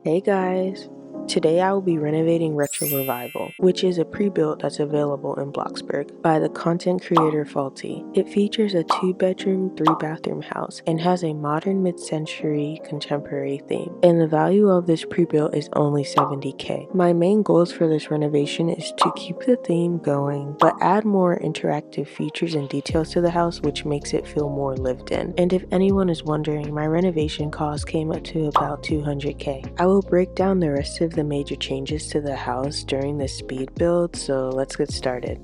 Hey guys! Today I will be renovating Retro Revival, which is a pre-built that's available in Bloxburg by the content creator Faulty. It features a 2-bedroom, 3-bathroom house and has a modern mid-century contemporary theme. And the value of this pre-built is only $70K. My main goals for this renovation is to keep the theme going, but add more interactive features and details to the house, which makes it feel more lived in. And if anyone is wondering, my renovation cost came up to about $200K. I will break down the rest of the major changes to the house during the speed build, so let's get started.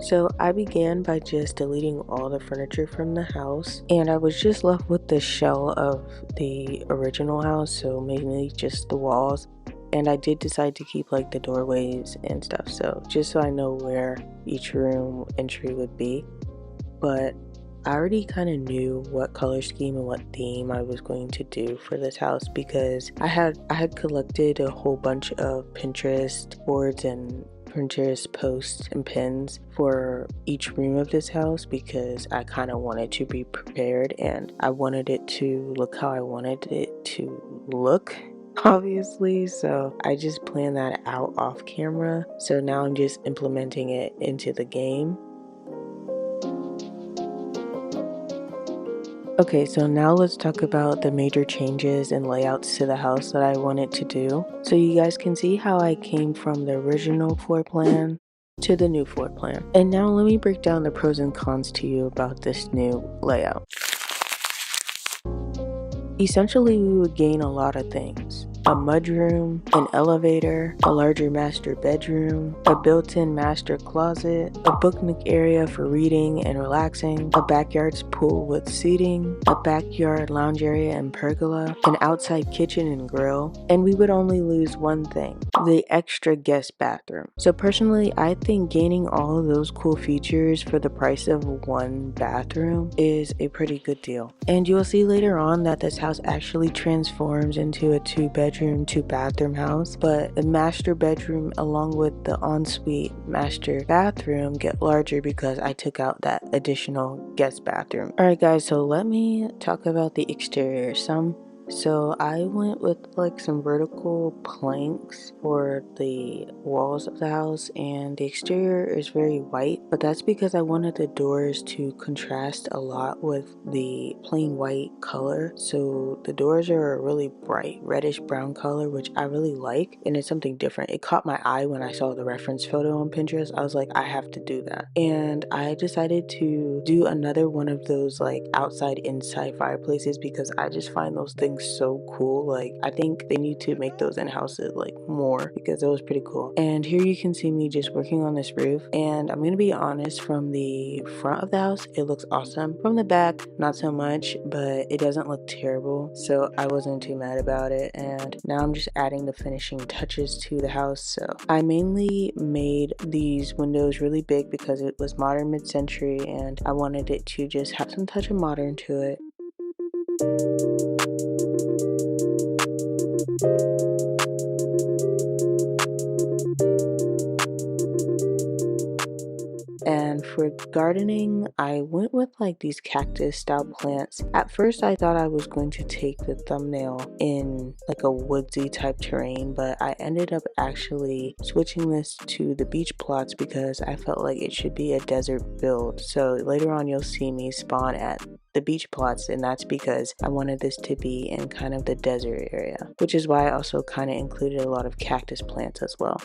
So I began by just deleting all the furniture from the house, and I was just left with the shell of the original house, so mainly just the walls. And I did decide to keep like the doorways and stuff, so just so I know where each room entry would be. But I already kind of knew what color scheme and what theme I was going to do for this house because I had collected a whole bunch of Pinterest boards and Pinterest posts and pins for each room of this house because I kind of wanted to be prepared and I wanted it to look how I wanted it to look, obviously. So I just planned that out off camera, so now I'm just implementing it into the game. Okay, so now let's talk about the major changes and layouts to the house that I wanted to do. So you guys can see how I came from the original floor plan to the new floor plan. And now let me break down the pros and cons to you about this new layout. Essentially, we would gain a lot of things. A mudroom, an elevator, a larger master bedroom, a built-in master closet, a book nook area for reading and relaxing, a backyard pool with seating, a backyard lounge area and pergola, an outside kitchen and grill, and we would only lose one thing, the extra guest bathroom. So personally, I think gaining all of those cool features for the price of one bathroom is a pretty good deal. And you will see later on that this house actually transforms into a 2-bedroom, 2-bathroom house, but the master bedroom along with the ensuite master bathroom get larger because I took out that additional guest bathroom. Alright guys, so let me talk about the exterior some. So I went with like some vertical planks for the walls of the house, and the exterior is very white, but that's because I wanted the doors to contrast a lot with the plain white color. So the doors are a really bright reddish brown color, which I really like, and it's something different. It caught my eye when I saw the reference photo on Pinterest. I was like, I have to do that. And I decided to do another one of those like outside inside fireplaces because I just find those things so cool. Like, I think they need to make those in houses like more because it was pretty cool. And here you can see me just working on this roof, and I'm gonna be honest, from the front of the house it looks awesome. From the back, not so much, but it doesn't look terrible, so I wasn't too mad about it. And now I'm just adding the finishing touches to the house. So I mainly made these windows really big because it was modern mid-century and I wanted it to just have some touch of modern to it. And for gardening, I went with like these cactus style plants. At first I thought I was going to take the thumbnail in like a woodsy type terrain, but I ended up actually switching this to the beach plots because I felt like it should be a desert build. So later on you'll see me spawn at the beach plots, and that's because I wanted this to be in kind of the desert area, which is why I also kind of included a lot of cactus plants as well.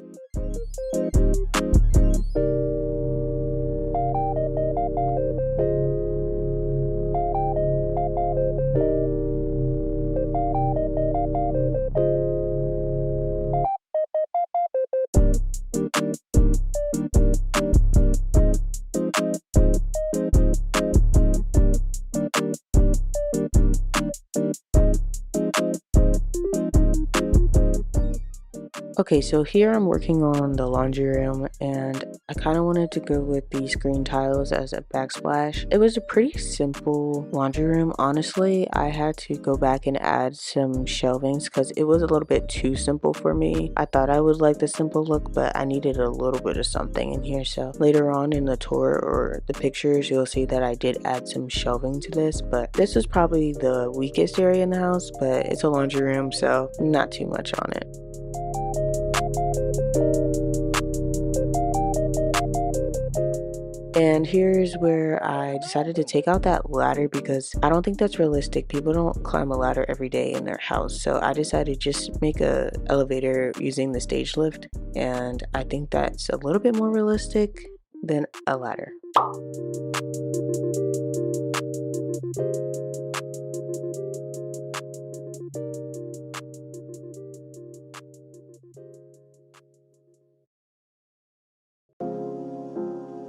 Okay, so here I'm working on the laundry room, and I kind of wanted to go with these green tiles as a backsplash. It was a pretty simple laundry room. Honestly, I had to go back and add some shelvings because it was a little bit too simple for me. I thought I would like the simple look, but I needed a little bit of something in here. So later on in the tour or the pictures, you'll see that I did add some shelving to this, but this was probably the weakest area in the house, but it's a laundry room, so not too much on it. And here's where I decided to take out that ladder because I don't think that's realistic. People don't climb a ladder every day in their house. So I decided to just make a elevator using the stage lift. And I think that's a little bit more realistic than a ladder.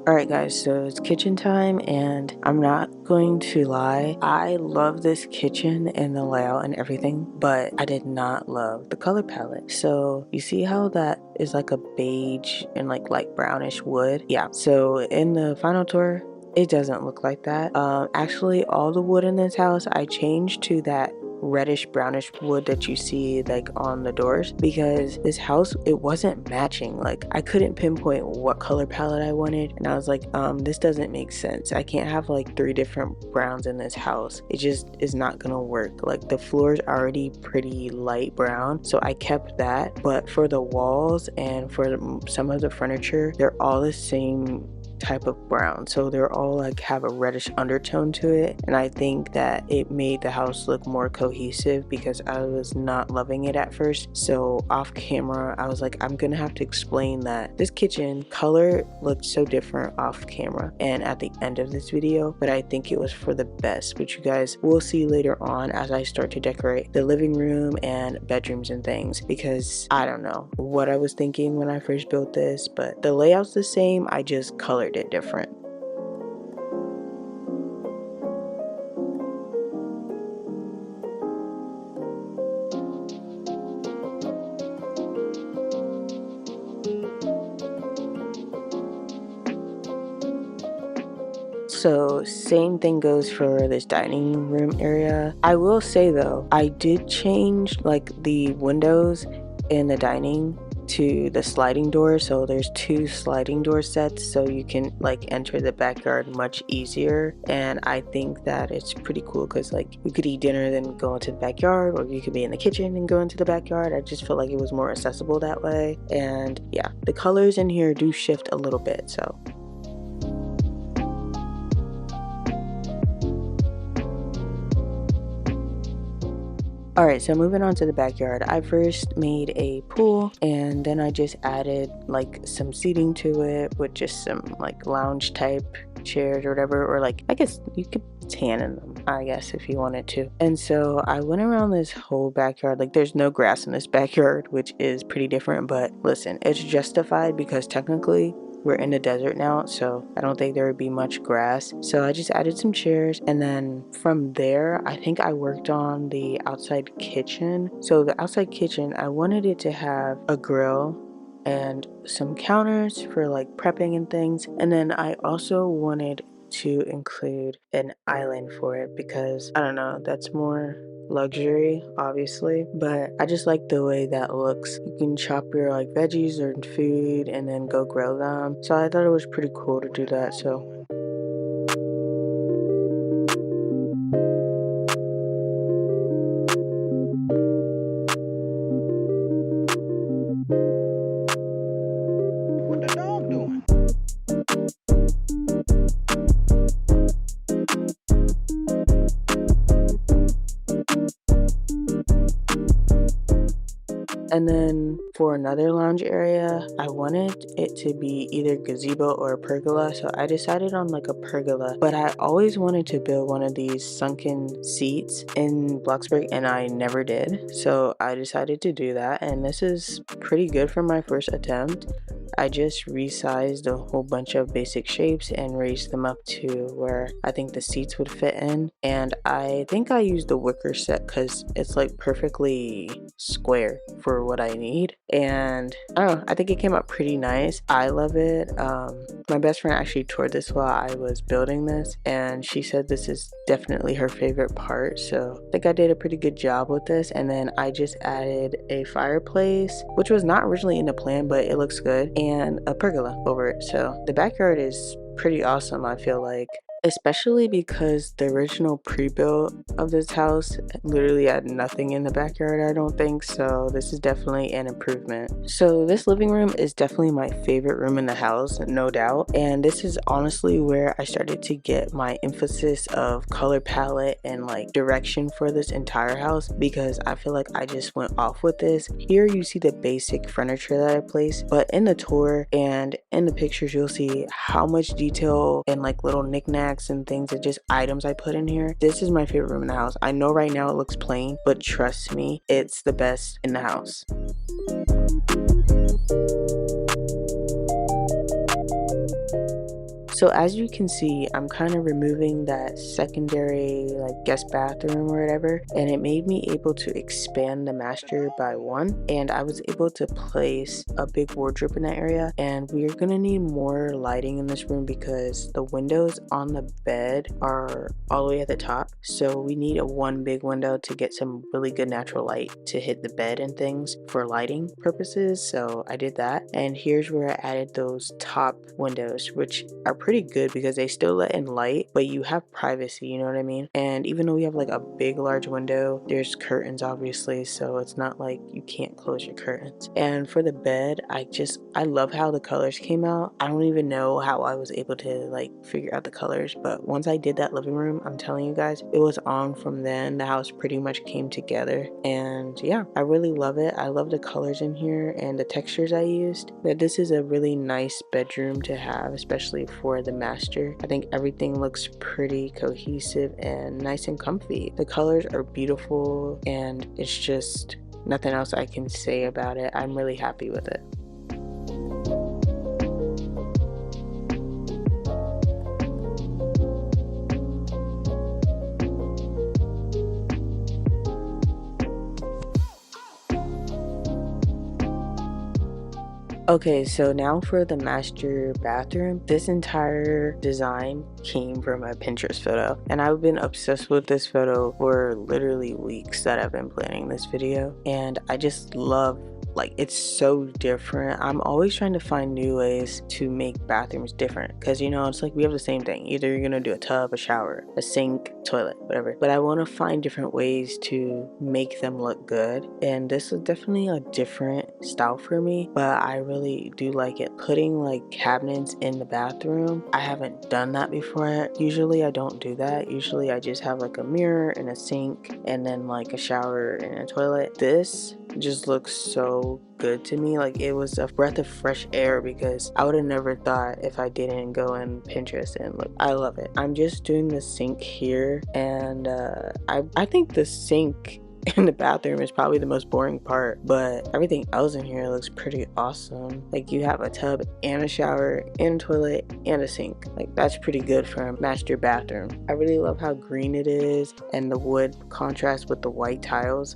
Alright guys, so it's kitchen time, and I'm not going to lie, I love this kitchen and the layout and everything, but I did not love the color palette. So you see how that is like a beige and like light brownish wood? Yeah, so in the final tour, it doesn't look like that. Actually, all the wood in this house, I changed to that reddish brownish wood that you see like on the doors, because this house, it wasn't matching. Like I couldn't pinpoint what color palette I wanted, and I was like, this doesn't make sense. I can't have like 3 different browns in this house. It just is not gonna work. Like the floor is already pretty light brown, so I kept that, but for the walls and for some of the furniture, they're all the same type of brown, so they're all like have a reddish undertone to it, and I think that it made the house look more cohesive because I was not loving it at first. So off camera I was like, I'm gonna have to explain that this kitchen color looked so different off camera and at the end of this video, but I think it was for the best, which you guys will see later on as I start to decorate the living room and bedrooms and things, because I don't know what I was thinking when I first built this, but the layout's the same, I just colored it different. So same thing goes for this dining room area. I will say though, I did change like the windows in the dining to the sliding door, so there's 2 sliding door sets, so you can like enter the backyard much easier. And I think that it's pretty cool because like you could eat dinner then go into the backyard, or you could be in the kitchen and go into the backyard. I just felt like it was more accessible that way. And yeah, the colors in here do shift a little bit, so alright, so moving on to the backyard, I first made a pool, and then I just added like some seating to it with just some like lounge type chairs or whatever, or like I guess you could tan in them, I guess, if you wanted to. And so I went around this whole backyard. Like there's no grass in this backyard, which is pretty different, but listen, it's justified because technically we're in the desert now, so I don't think there would be much grass. So I just added some chairs, and then from there I think I worked on the outside kitchen. So the outside kitchen, I wanted it to have a grill and some counters for like prepping and things, and then I also wanted to include an island for it because I don't know, that's more luxury obviously, but I just like the way that looks. You can chop your like veggies or food and then go grill them, so I thought it was pretty cool to do that. So what the dog doing? and then for another lounge area, I wanted it to be either gazebo or a pergola, so I decided on like a pergola. But I always wanted to build one of these sunken seats in Bloxburg, and I never did, so I decided to do that, and this is pretty good for my first attempt. I just resized a whole bunch of basic shapes and raised them up to where I think the seats would fit in, and I think I used the wicker set because it's like perfectly square for what I need, and I don't know, I think it came out pretty nice. I love it. My best friend actually toured this while I was building this, and she said this is definitely her favorite part, so I think I did a pretty good job with this. And then I just added a fireplace, which was not originally in the plan, but it looks good, and a pergola over it. So the backyard is pretty awesome, I feel like. Especially because the original pre-built of this house literally had nothing in the backyard, I don't think, so this is definitely an improvement. So this living room is definitely my favorite room in the house, no doubt, and this is honestly where I started to get my emphasis of color palette and like direction for this entire house, because I feel like I just went off with this. Here you see the basic furniture that I placed, but in the tour and in the pictures you'll see how much detail and like little knickknacks and things and just items I put in here. This is my favorite room in the house. I know right now it looks plain, but trust me, it's the best in the house. So as you can see, I'm kind of removing that secondary like guest bathroom or whatever, and it made me able to expand the master by 1, and I was able to place a big wardrobe in that area. And we're gonna need more lighting in this room because the windows on the bed are all the way at the top, so we need a one big window to get some really good natural light to hit the bed and things for lighting purposes. So I did that, and here's where I added those top windows, which are pretty good because they still let in light, but you have privacy, you know what I mean? And even though we have like a big large window, there's curtains obviously, so it's not like you can't close your curtains. And for the bed, I love how the colors came out. I don't even know how I was able to like figure out the colors, but once I did that living room, I'm telling you guys, it was on from then. The house pretty much came together, and yeah, I really love it. I love the colors in here and the textures I used. But this is a really nice bedroom to have, especially for the master. I think everything looks pretty cohesive and nice and comfy. The colors are beautiful, and it's just nothing else I can say about it. I'm really happy with it. Okay, so now for the master bathroom. This entire design came from a Pinterest photo, and I've been obsessed with this photo for literally weeks that I've been planning this video, and I just love, like, it's so different. I'm always trying to find new ways to make bathrooms different, because you know, it's like we have the same thing. Either you're gonna do a tub, a shower, a sink, toilet, whatever, but I want to find different ways to make them look good, and this is definitely a different style for me, but I really do like it. Putting like cabinets in the bathroom, I haven't done that before. Usually I don't do that. Usually I just have like a mirror and a sink and then like a shower and a toilet. This just looks so good to me. Like, it was a breath of fresh air, because I would have never thought if I didn't go in Pinterest and look. I love it. I'm just doing the sink here, and I think the sink in the bathroom is probably the most boring part, but everything else in here looks pretty awesome. Like, you have a tub and a shower and a toilet and a sink. Like, that's pretty good for a master bathroom. I really love how green it is, and the wood contrasts with the white tiles.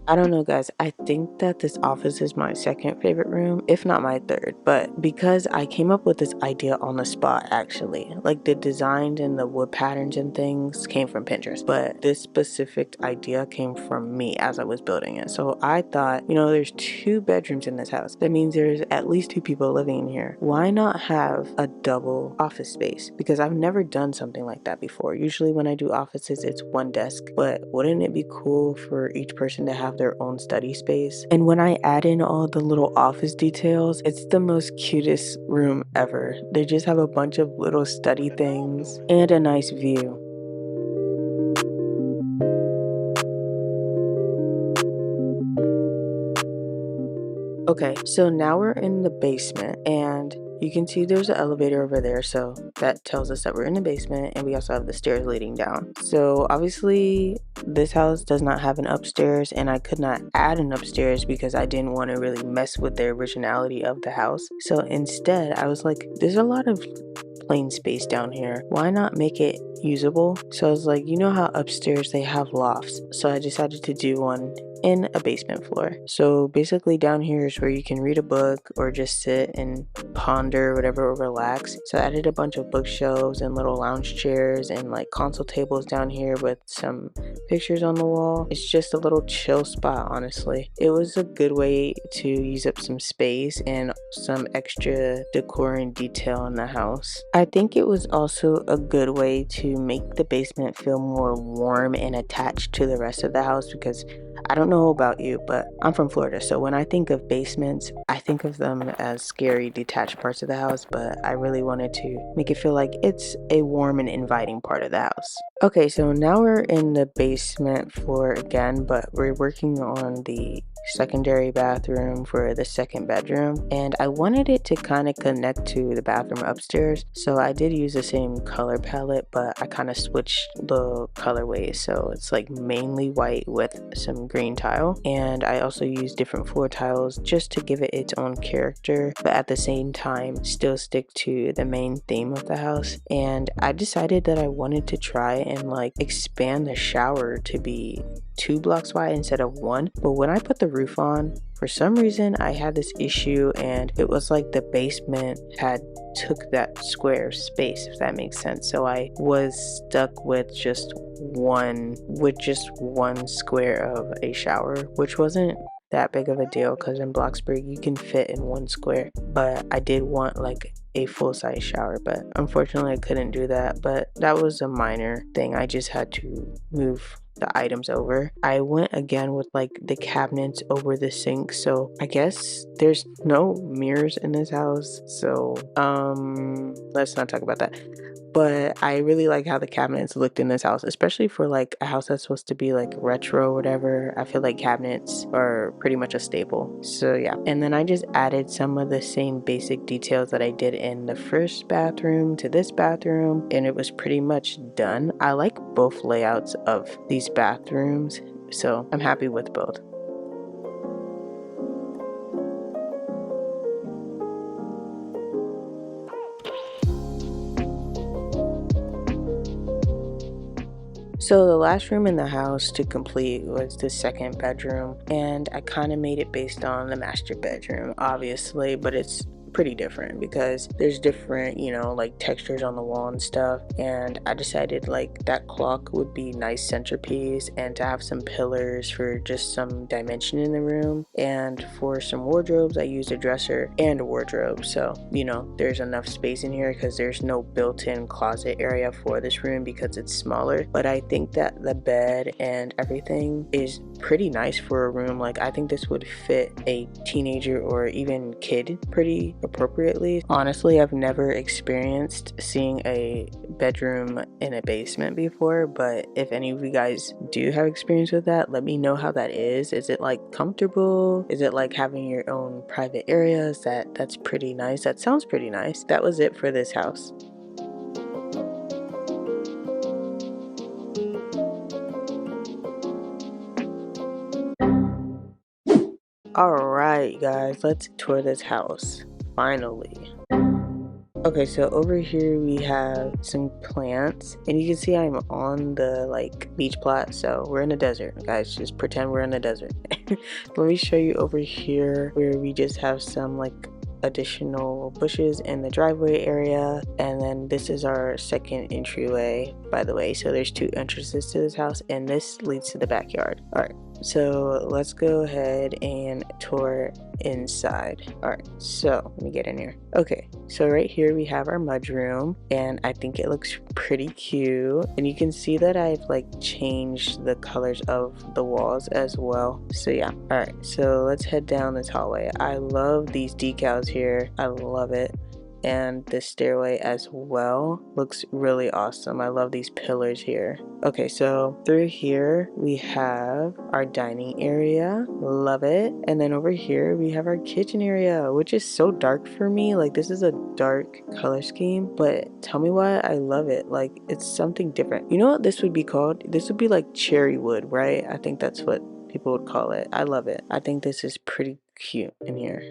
I don't know, guys. I think that this office is my second favorite room, if not my third, but because I came up with this idea on the spot, actually. Like, the designs and the wood patterns and things came from Pinterest, but this specific idea came from me as I was building it. So I thought, you know, there's 2 bedrooms in this house. That means there's at least 2 people living in here. Why not have a double office space? Because I've never done something like that before. Usually when I do offices, it's one desk, but wouldn't it be cool for each person to have their own study space? And when I add in all the little office details, it's the most cutest room ever. They just have a bunch of little study things and a nice view. Okay, so now we're in the basement, and You can see there's an elevator over there, so that tells us that we're in the basement, and we also have the stairs leading down. So obviously this house does not have an upstairs, and I could not add an upstairs because I didn't want to really mess with the originality of the house. So instead I was like, there's a lot of plain space down here, why not make it usable? So I was like, you know how upstairs they have lofts, so I decided to do one in a basement floor. So basically down here is where you can read a book or just sit and ponder whatever or relax. So I added a bunch of bookshelves and little lounge chairs and like console tables down here with some pictures on the wall. It's just a little chill spot, honestly. It was a good way to use up some space and some extra decor and detail in the house. I think it was also a good way to make the basement feel more warm and attached to the rest of the house, because I don't know about you, but I'm from Florida, so when I think of basements, I think of them as scary detached parts of the house, but I really wanted to make it feel like it's a warm and inviting part of the house. Okay, so now we're in the basement floor again, but we're working on the secondary bathroom for the second bedroom, and I wanted it to kind of connect to the bathroom upstairs, so I did use the same color palette, but I kind of switched the colorways, so it's like mainly white with some green tile, and I also used different floor tiles just to give it its own character, but at the same time still stick to the main theme of the house. And I decided that I wanted to try and like expand the shower to be 2 blocks wide instead of 1, but when I put the roof on, for some reason I had this issue, and it was like the basement had took that square space, if that makes sense. So I was stuck with just one square of a shower, which wasn't that big of a deal because in Bloxburg you can fit in 1 square, but I did want like a full-size shower, but unfortunately I couldn't do that. But that was a minor thing, I just had to move the items over. I went again with like the cabinets over the sink, so I guess there's no mirrors in this house, so let's not talk about that. But I really like how the cabinets looked in this house, especially for like a house that's supposed to be like retro or whatever. I feel like cabinets are pretty much a staple. So yeah, and then I just added some of the same basic details that I did in the first bathroom to this bathroom, and it was pretty much done. I like both layouts of these bathrooms, so I'm happy with both. So the last room in the house to complete was the second bedroom, and I kind of made it based on the master bedroom, obviously, but it's pretty different because there's different, you know, like textures on the wall and stuff, and I decided like that clock would be nice centerpiece, and to have some pillars for just some dimension in the room. And for some wardrobes I used a dresser and a wardrobe, so you know there's enough space in here because there's no built-in closet area for this room because it's smaller. But I think that the bed and everything is pretty nice for a room. Like I think this would fit a teenager or even kid pretty appropriately. Honestly, I've never experienced seeing a bedroom in a basement before, but if any of you guys do have experience with that, let me know how that is. Is it like comfortable? Is it like having your own private areas? That's pretty nice. That sounds pretty nice. That was it for this house. Alright guys, let's tour this house finally. Okay, so over here we have some plants, and you can see I'm on the like beach plot, so we're in the desert, guys. Just pretend we're in the desert. Let me show you over here where we just have some like additional bushes in the driveway area, and then this is our second entryway, by the way. So there's 2 entrances to this house, and this leads to the backyard. All right, so let's go ahead and tour inside. All right, so let me get in here. Okay, so right here we have our mudroom, and I think it looks pretty cute, and you can see that I've like changed the colors of the walls as well. So yeah, all right, so let's head down this hallway. I love these decals here. I love it. and this stairway as well looks really awesome. I love these pillars here. Okay, so through here we have our dining area, love it. And then over here we have our kitchen area, which is so dark for me. Like, this is a dark color scheme, but tell me why I love it. Like, it's something different. You know what this would be called? This would be like cherry wood, right? I think that's what people would call it. I love it. I think this is pretty cute in here.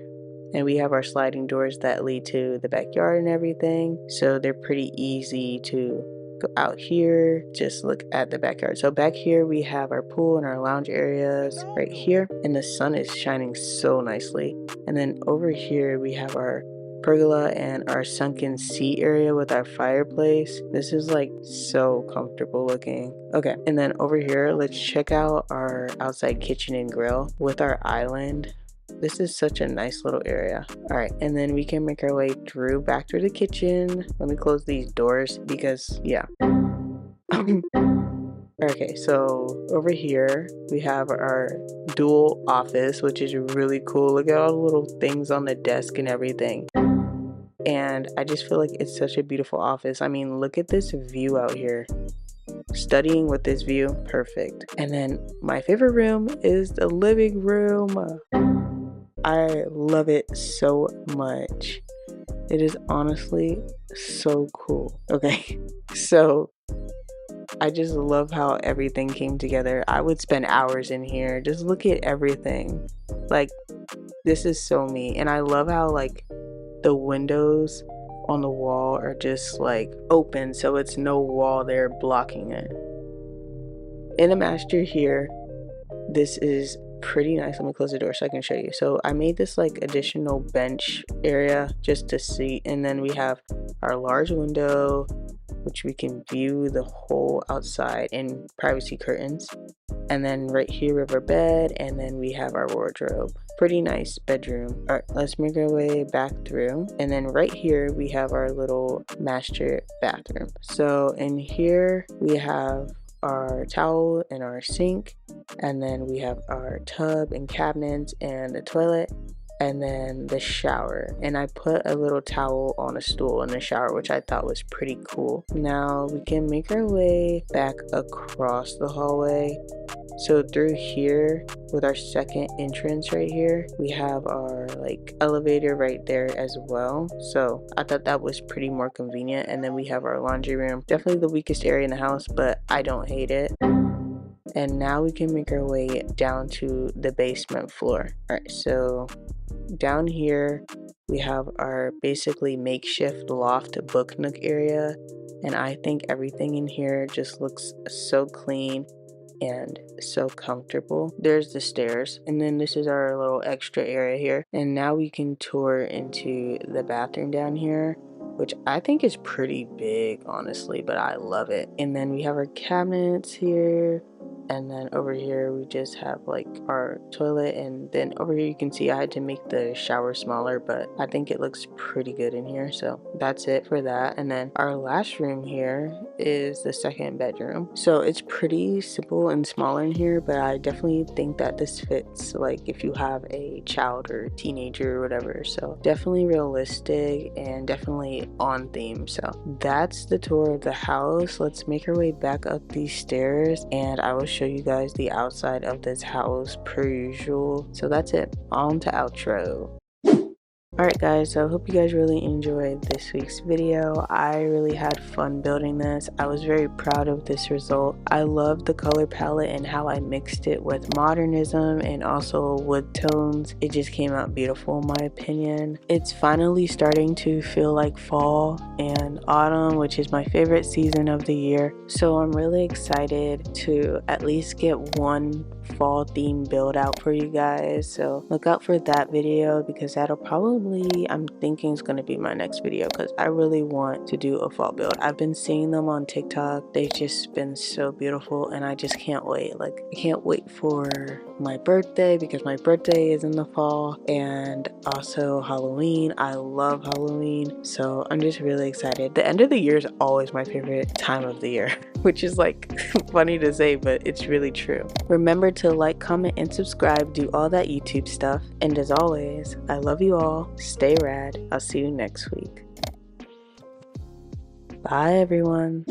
And we have our sliding doors that lead to the backyard and everything, so they're pretty easy to go out here. Just look at the backyard. So back here we have our pool and our lounge areas right here, and the sun is shining so nicely. And then over here we have our pergola and our sunken seat area with our fireplace. This is like so comfortable looking. Okay, and then over here let's check out our outside kitchen and grill with our island. This is such a nice little area. All right, and then we can make our way through back to the kitchen. Let me close these doors because, yeah. Okay, so over here we have our dual office, which is really cool. Look at all the little things on the desk and everything. And I just feel like it's such a beautiful office. I mean, look at this view out here. Studying with this view, perfect. And then my favorite room is the living room. I love it so much. It is honestly so cool. Okay, so I just love how everything came together. I would spend hours in here. Just look at everything. Like, this is so me. And I love how like the windows on the wall are just like open, so it's no wall there blocking it. In the master here, this is pretty nice. Let me close the door so I can show you. So I made this like additional bench area just to see, and then we have our large window which we can view the whole outside and privacy curtains, and then right here we have our bed, and then we have our wardrobe. Pretty nice bedroom. All right, let's make our way back through, and then right here we have our little master bathroom. So in here we have our towel and our sink, and then we have our tub and cabinets and the toilet, and then the shower. And I put a little towel on a stool in the shower, which I thought was pretty cool. Now we can make our way back across the hallway. So through here with our second entrance right here, we have our like elevator right there as well. So I thought that was pretty more convenient. And then we have our laundry room. Definitely the weakest area in the house, but I don't hate it. And now we can make our way down to the basement floor. All right, so down here we have our basically makeshift loft book nook area, and I think everything in here just looks so clean and so comfortable. There's the stairs, and then this is our little extra area here, and now we can tour into the bathroom down here, which I think is pretty big honestly, but I love it. And then we have our cabinets here, and then over here we just have like our toilet, and then over here you can see I had to make the shower smaller, but I think it looks pretty good in here. So that's it for that. And then our last room here is the second bedroom. So it's pretty simple and small in here, but I definitely think that this fits like if you have a child or teenager or whatever. So definitely realistic and definitely on theme. So that's the tour of the house. Let's make our way back up these stairs, and I will show you guys the outside of this house per usual. So that's it, on to outro. Alright guys, so I hope you guys really enjoyed this week's video. I really had fun building this. I was very proud of this result. I love the color palette and how I mixed it with modernism and also wood tones. It just came out beautiful in my opinion. It's finally starting to feel like fall and autumn, which is my favorite season of the year. So I'm really excited to at least get one fall theme build out for you guys. So look out for that video, because that'll probably, I'm thinking, is going to be my next video, because I really want to do a fall build. I've been seeing them on TikTok. They've just been so beautiful, and I just can't wait. Like, I can't wait for my birthday, because my birthday is in the fall, and also Halloween. I love Halloween, so I'm just really excited. The end of the year is always my favorite time of the year, which is like funny to say, but it's really true. Remember to like, comment, and subscribe. Do all that YouTube stuff. And as always, I love you all. Stay rad. I'll see you next week. Bye everyone.